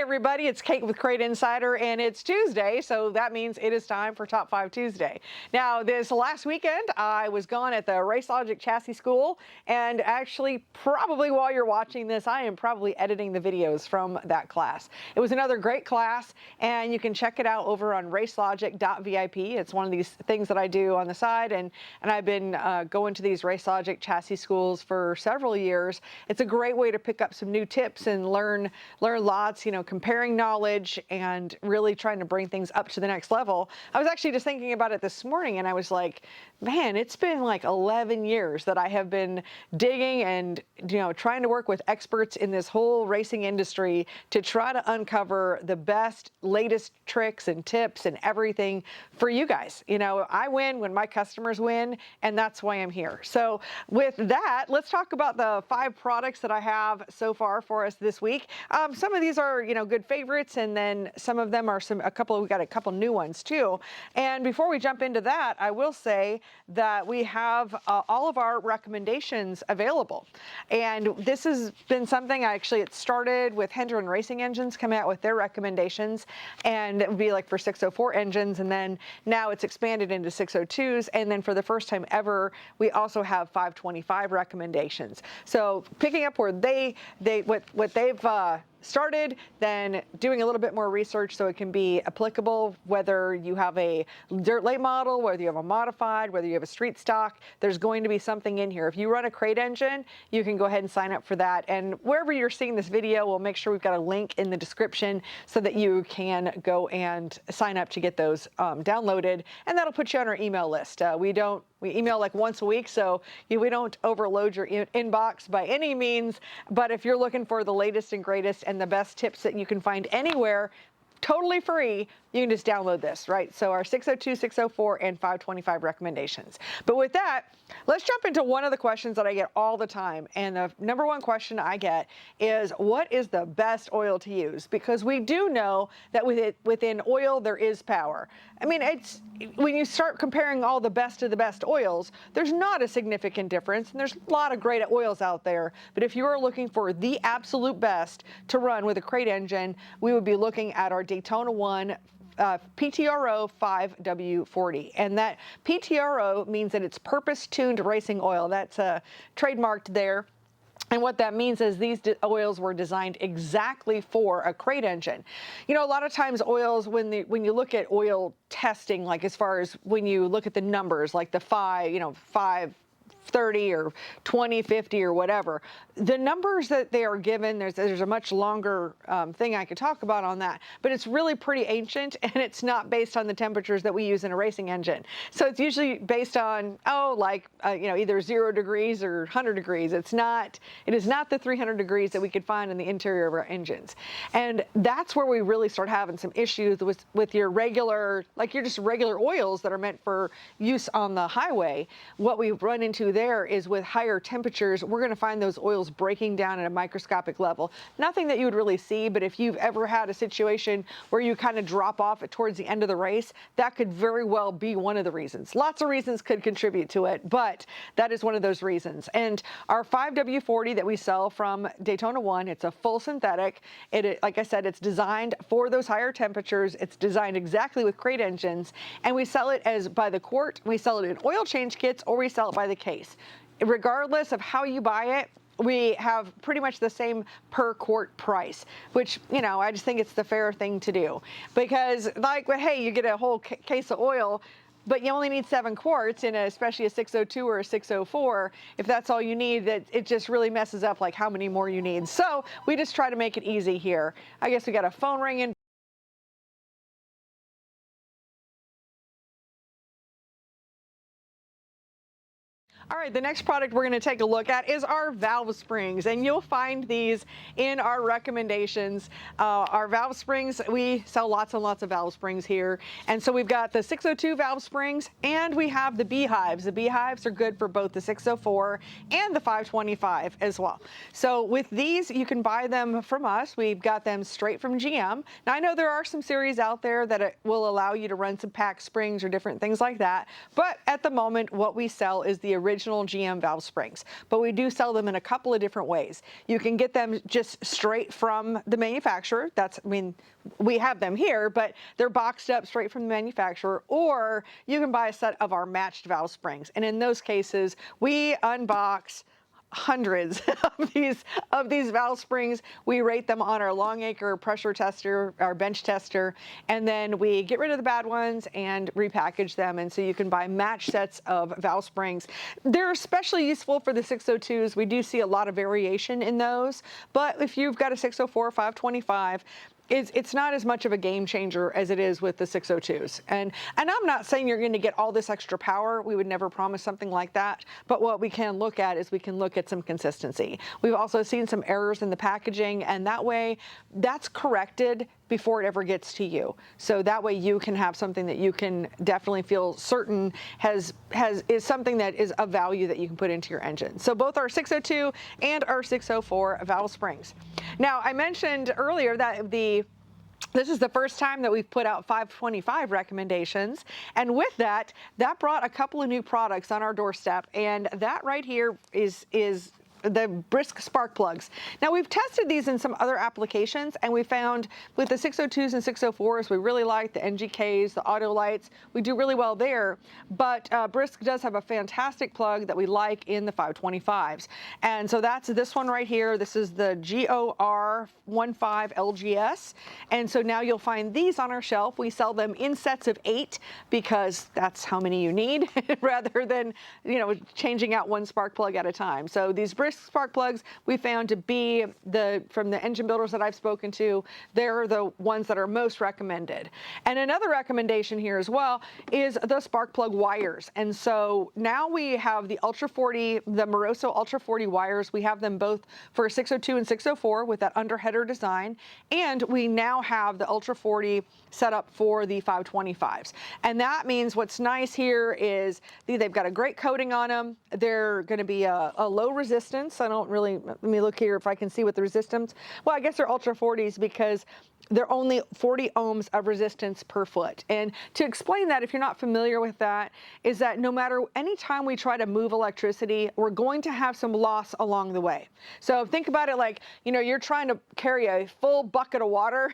everybody, it's Kate with Crate Insider, and it's Tuesday, so that means it is time for Top 5 Tuesday. Now, this last weekend, I was gone at the RaceLogic Chassis School, and actually, probably while you're watching this, I am probably editing the videos from that class. It was another great class, and you can check it out over on RaceLogic.vip. It's one of these things that I do on the side, and I've been going to these RaceLogic Chassis schools for several years. It's a great way to pick up some new tips and learn lots, comparing knowledge and really trying to bring things up to the next level. I was actually just thinking about it this morning, and I was like, man, it's been like 11 years that I have been digging and, trying to work with experts in this whole racing industry to try to uncover the best, latest tricks and tips and everything for you guys. I win when my customers win, and that's why I'm here. So with that, let's talk about the 5 products that I have so far for us this week. Some of these are, good favorites, and then some of them are we got a couple new ones too. And before we jump into that, I will say that we have all of our recommendations available. And this has been something, it started with Hendren Racing Engines coming out with their recommendations, and it would be like for 604 engines, and then now it's expanded into 602s, and then for the first time ever, we also have 525 recommendations. So picking up where what they've started, then doing a little bit more research so it can be applicable, whether you have a dirt late model, whether you have a modified, whether you have a street stock, there's going to be something in here. If you run a crate engine, you can go ahead and sign up for that. And wherever you're seeing this video, we'll make sure we've got a link in the description so that you can go and sign up to get those downloaded, and that'll put you on our email list. We email like once a week, so we don't overload your inbox by any means, but if you're looking for the latest and greatest and the best tips that you can find anywhere, totally free, you can just download this, right? So our 602, 604, and 525 recommendations. But with that, let's jump into one of the questions that I get all the time. And the number one question I get is, what is the best oil to use? Because we do know that within oil, there is power. I mean, when you start comparing all the best of the best oils, there's not a significant difference. And there's a lot of great oils out there. But if you are looking for the absolute best to run with a crate engine, we would be looking at our Daytona 1 PTRO 5W40, and that PTRO means that it's purpose-tuned racing oil. That's trademarked there. And what that means is these oils were designed exactly for a crate engine. A lot of times oils, when you look at oil testing, like as far as when you look at the numbers, like the 530 or 2050 or whatever, the numbers that they are given, there's a much longer thing I could talk about on that, but it's really pretty ancient, and it's not based on the temperatures that we use in a racing engine. So it's usually based on, either 0 degrees or 100 degrees. It is not the 300 degrees that we could find in the interior of our engines. And that's where we really start having some issues with your regular oils that are meant for use on the highway. What we run into there is with higher temperatures, we're going to find those oils breaking down at a microscopic level. Nothing that you would really see, but if you've ever had a situation where you kind of drop off towards the end of the race, that could very well be one of the reasons. Lots of reasons could contribute to it, but that is one of those reasons. And our 5W40 that we sell from Daytona 1, it's a full synthetic. Like I said, it's designed for those higher temperatures. It's designed exactly with crate engines, and we sell it as by the quart, we sell it in oil change kits, or we sell it by the case. Regardless of how you buy it, we have pretty much the same per quart price, which, I just think it's the fair thing to do. Because hey, you get a whole case of oil, but you only need 7 quarts in especially a 602 or a 604. If that's all you need, it just really messes up like how many more you need. So we just try to make it easy here. I guess we got a phone ringing. All right, the next product we're going to take a look at is our valve springs, and you'll find these in our recommendations. Our valve springs, we sell lots and lots of valve springs here, and so we've got the 602 valve springs, and we have the beehives. The beehives are good for both the 604 and the 525 as well. So with these, you can buy them from us. We've got them straight from GM. Now, I know there are some series out there that will allow you to run some pack springs or different things like that, but at the moment, what we sell is the original original GM valve springs, but we do sell them in a couple of different ways. You can get them just straight from the manufacturer. We have them here, but they're boxed up straight from the manufacturer, or you can buy a set of our matched valve springs. And in those cases, we unbox hundreds of these valve springs. We rate them on our Longacre pressure tester, our bench tester, and then we get rid of the bad ones and repackage them. And so you can buy match sets of valve springs. They're especially useful for the 602s. We do see a lot of variation in those, but if you've got a 604 or 525, it's not as much of a game changer as it is with the 602s. And I'm not saying you're going to get all this extra power. We would never promise something like that. But what we can look at is we can look at some consistency. We've also seen some errors in the packaging, and that way that's corrected before it ever gets to you. So that way you can have something that you can definitely feel certain is something that is of value that you can put into your engine. So both our 602 and our 604 valve springs. Now, I mentioned earlier that this is the first time that we've put out 525 recommendations. And with that brought a couple of new products on our doorstep. And that right here is the Brisk spark plugs. Now, we've tested these in some other applications, and we found with the 602s and 604s, we really like the NGKs, the auto lights. We do really well there, but Brisk does have a fantastic plug that we like in the 525s. And so that's this one right here. This is the GOR15 LGS. And so now you'll find these on our shelf. We sell them in sets of 8 because that's how many you need rather than, changing out one spark plug at a time. So these Brisk spark plugs we found to be from the engine builders that I've spoken to, they're the ones that are most recommended. And another recommendation here as well is the spark plug wires. And so now we have the Ultra 40, the Moroso Ultra 40 wires. We have them both for 602 and 604 with that underheader design. And we now have the Ultra 40 set up for the 525s. And that means what's nice here is they've got a great coating on them. They're going to be a low resistance. I don't really, let me look here if I can see what the resistance. Well, I guess they're Ultra 40s because they're only 40 ohms of resistance per foot. And to explain that, if you're not familiar with that, is that no matter any time we try to move electricity, we're going to have some loss along the way. So think about it like, you're trying to carry a full bucket of water,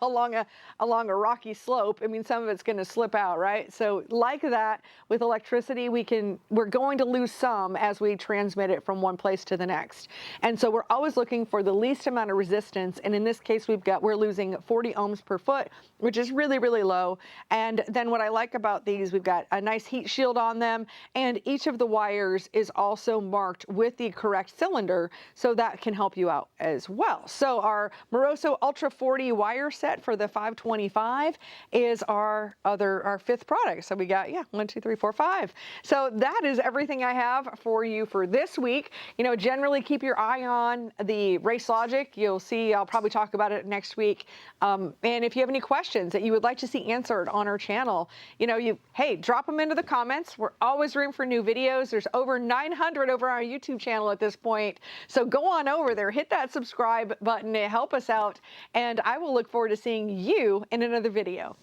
along a rocky slope. I mean, some of it's going to slip out, right? So like that with electricity, we're going to lose some as we transmit it from one place to the next. And so we're always looking for the least amount of resistance. And in this case, we're losing 40 ohms per foot, which is really, really low. And then what I like about these, we've got a nice heat shield on them, and each of the wires is also marked with the correct cylinder, so that can help you out as well. So our Moroso Ultra 40 wire set for the 525 is our fifth product. So we got, 1, 2, 3, 4, 5. So that is everything I have for you for this week. Generally keep your eye on the Race Logic. You'll see, I'll probably talk about it next week. And if you have any questions that you would like to see answered on our channel, drop them into the comments. We're always room for new videos. There's over 900 over our YouTube channel at this point. So go on over there, hit that subscribe button to help us out. And I will look forward to seeing you in another video.